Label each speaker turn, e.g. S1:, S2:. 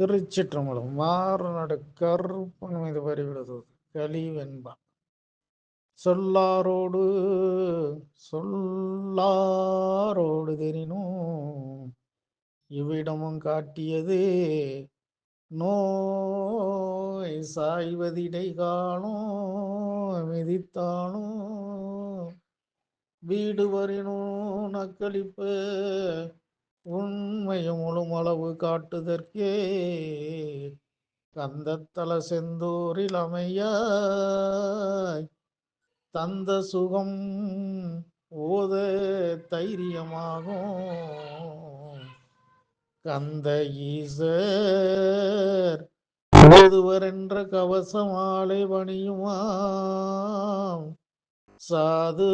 S1: திருச்சிற்றம்பலம். மாறுநடு கருப்பன் மீது பறிவிடுவது கலிவெண்பா. சொல்லாரோடு தெரினும் இவ்விடமும் காட்டியது நோய் சாய்வதிடை காணும் மிதித்தானும் வீடு வரினும் நக்களிப்பு உண்மையும் முழுமளவு காட்டுதற்கே கந்தத்தல செந்தூரில் அமையாய் தந்த சுகம் ஓத தைரியமாகும் கந்த ஈசர் ஓதுவர் என்ற கவசமாலை பணியுமாம் சாது